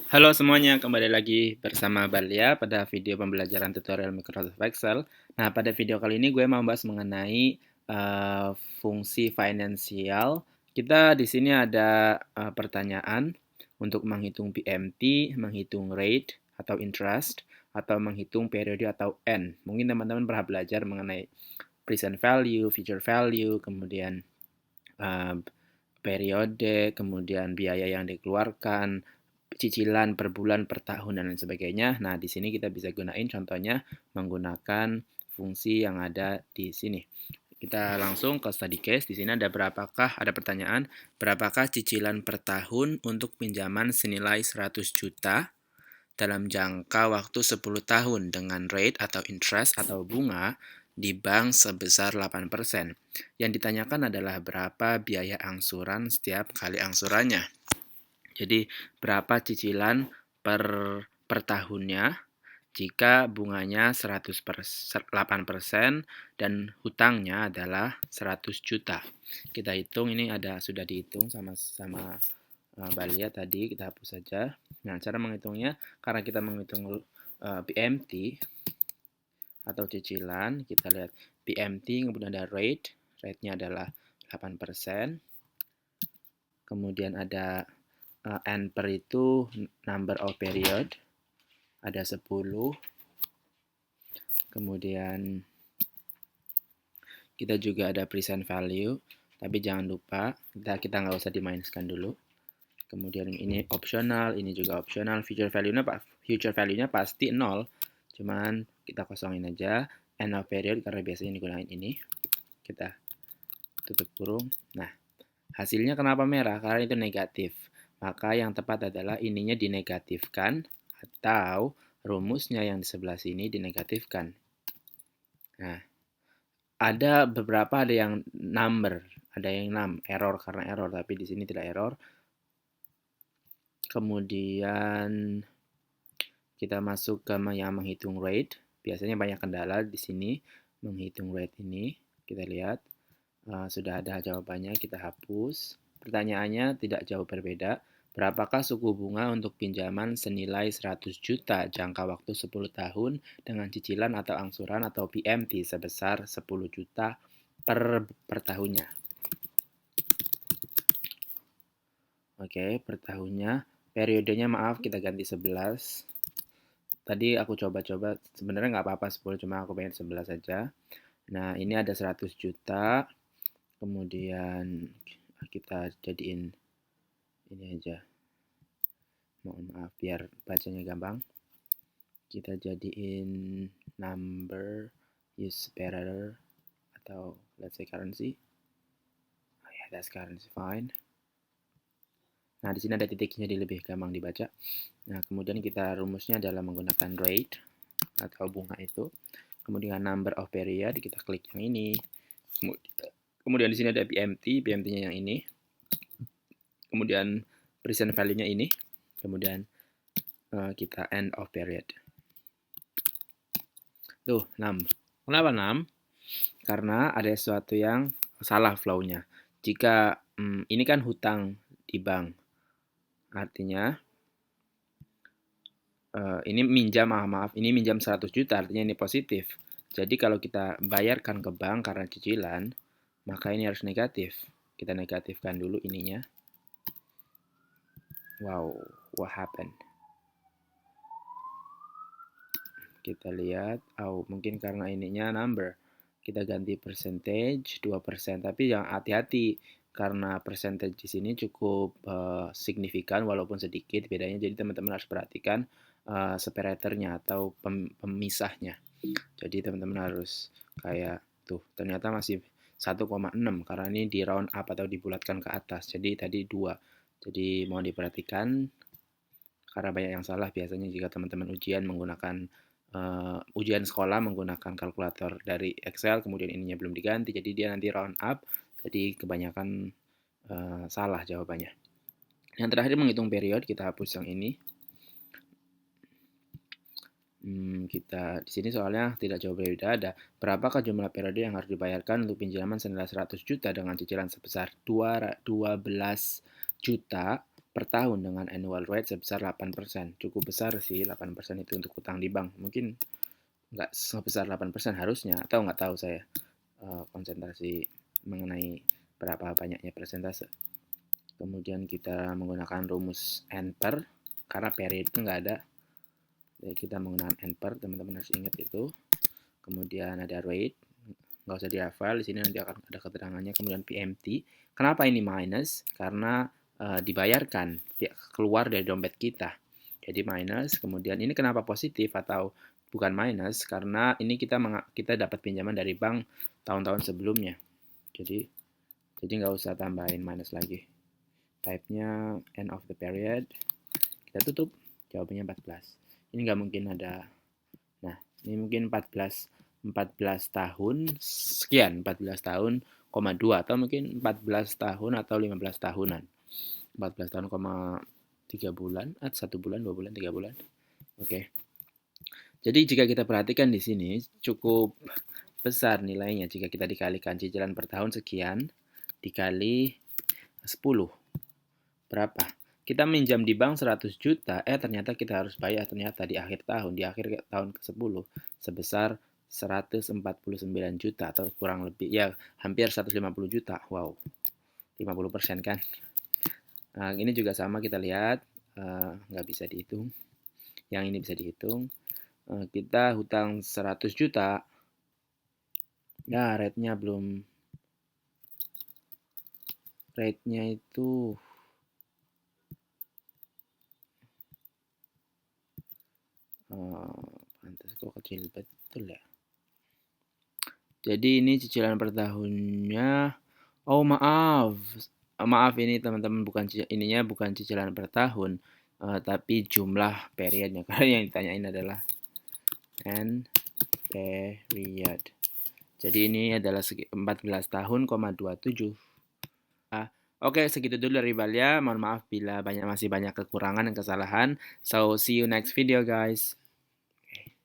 Halo semuanya, kembali lagi bersama Balia pada video pembelajaran tutorial Microsoft Excel. Nah, pada video kali ini gue mau bahas mengenai fungsi finansial. Kita di sini ada pertanyaan untuk menghitung PMT, menghitung rate atau interest, atau menghitung periode atau N. Mungkin teman-teman pernah belajar mengenai present value, future value, kemudian uh, periode, kemudian biaya yang dikeluarkan, cicilan per bulan, per tahun, dan lain sebagainya. Nah, di sini kita bisa gunain contohnya menggunakan fungsi yang ada di sini. Kita langsung ke study case. Di sini ada pertanyaan, berapakah cicilan per tahun untuk pinjaman senilai 100 juta dalam jangka waktu 10 tahun dengan rate atau interest atau bunga di bank sebesar 8%. Yang ditanyakan adalah berapa biaya angsuran setiap kali angsurannya. Jadi berapa cicilan per tahunnya jika bunganya 8% dan hutangnya adalah 100 juta. Kita hitung, ini sudah dihitung sama Balia tadi, kita hapus saja. Nah, cara menghitungnya, karena kita menghitung PMT atau cicilan, kita lihat PMT, kemudian ada rate-nya adalah 8%. Kemudian ada N per itu number of period, ada 10. Kemudian kita juga ada present value, tapi jangan lupa kita nggak usah diminuskan dulu. Kemudian ini opsional, ini juga opsional. Future value-nya pasti 0, cuman kita kosongin aja. End of period karena biasanya digunakan ini. Kita tutup kurung. Nah, hasilnya kenapa merah? Karena itu negatif. Maka yang tepat adalah ininya dinegatifkan atau rumusnya yang di sebelah sini dinegatifkan. Nah, ada yang number, ada yang error karena error, tapi di sini tidak error. Kemudian kita masuk ke yang menghitung rate. Biasanya banyak kendala di sini menghitung rate ini. Kita lihat sudah ada jawabannya, kita hapus. Pertanyaannya tidak jauh berbeda. Berapakah suku bunga untuk pinjaman senilai 100 juta jangka waktu 10 tahun dengan cicilan atau angsuran atau PMT sebesar 10 juta per tahunnya? Oke, per tahunnya. Periodenya maaf kita ganti 11. Tadi aku coba-coba, sebenarnya nggak apa-apa 10, cuma aku pengen 11 saja. Nah, ini ada 100 juta. Kemudian kita jadiin ini aja. Mohon maaf biar bacanya gampang. Kita jadiin number, use separator, atau let's say currency. Oh yeah, that's currency, fine. Nah, di sini ada titiknya, jadi lebih gampang dibaca. Nah, kemudian kita rumusnya adalah menggunakan rate atau bunga itu. Kemudian number of period, kita klik yang ini. Kemudian di sini ada PMT, PMT-nya yang ini. Kemudian present value-nya ini. Kemudian kita end of period. Tuh, 6. Kenapa 6? Karena ada sesuatu yang salah flow-nya. Jika ini kan hutang di bank. Artinya ini minjam, ini minjam 100 juta, artinya ini positif. Jadi kalau kita bayarkan ke bank karena cicilan, maka ini harus negatif. Kita negatifkan dulu ininya. Wow, what happened? Kita lihat, mungkin karena ininya number. Kita ganti percentage 2%, tapi jangan hati-hati karena percentage di sini cukup signifikan walaupun sedikit bedanya. Jadi teman-teman harus perhatikan separatornya atau pemisahnya. Jadi teman-teman harus kayak tuh, ternyata masih 1,6 karena ini di round up atau dibulatkan ke atas. Jadi tadi 2. Jadi mohon diperhatikan karena banyak yang salah biasanya jika teman-teman ujian sekolah menggunakan kalkulator dari Excel, kemudian ininya belum diganti, jadi dia nanti round up, jadi kebanyakan salah jawabannya. Yang terakhir menghitung period, kita hapus yang ini. Kita di sini soalnya tidak jauh berbeda. Ada berapakah jumlah periode yang harus dibayarkan untuk pinjaman senilai 100 juta dengan cicilan sebesar 12 juta per tahun dengan annual rate sebesar 8%. Cukup besar sih 8% itu untuk utang di bank. Mungkin nggak sebesar 8% harusnya, atau nggak tahu saya konsentrasi mengenai berapa banyaknya persentase. Kemudian kita menggunakan rumus N per, karena period itu nggak ada. Jadi kita menggunakan N per, teman-teman harus ingat itu. Kemudian ada rate, nggak usah dihafal, di sini nanti akan ada keterangannya. Kemudian PMT, kenapa ini minus? Karena dibayarkan, keluar dari dompet kita. Jadi minus, kemudian ini kenapa positif atau bukan minus? Karena ini kita dapat pinjaman dari bank tahun-tahun sebelumnya. Jadi nggak usah tambahin minus lagi. Type-nya end of the period. Kita tutup, jawabannya 14. Ini nggak mungkin ada. Nah, ini mungkin 14 tahun sekian, 14 tahun, 2 atau mungkin 14 tahun atau 15 tahunan. 14 tahun, 3 bulan, 1 bulan, 2 bulan, 3 bulan. Oke. Jadi jika kita perhatikan di sini cukup besar nilainya jika kita dikalikan cicilan per tahun sekian dikali 10. Berapa? Kita minjam di bank 100 juta, ternyata kita harus bayar ternyata di akhir tahun ke-10 sebesar 149 juta atau kurang lebih ya hampir 150 juta. Wow. 50% kan? Nah, ini juga sama kita lihat nggak bisa dihitung. Yang ini bisa dihitung. Kita hutang 100 juta. Ya, rate-nya itu pantas kok kecil betul ya. Jadi ini cicilan per tahunnya. Oh maaf, ini teman-teman bukan cicilan per tahun, tapi jumlah periodnya. Karena yang ditanyain adalah N period. Jadi ini adalah 14 tahun, 27. Oke, segitu dulu dari Valia. Mohon maaf bila masih banyak kekurangan dan kesalahan. So, see you next video guys.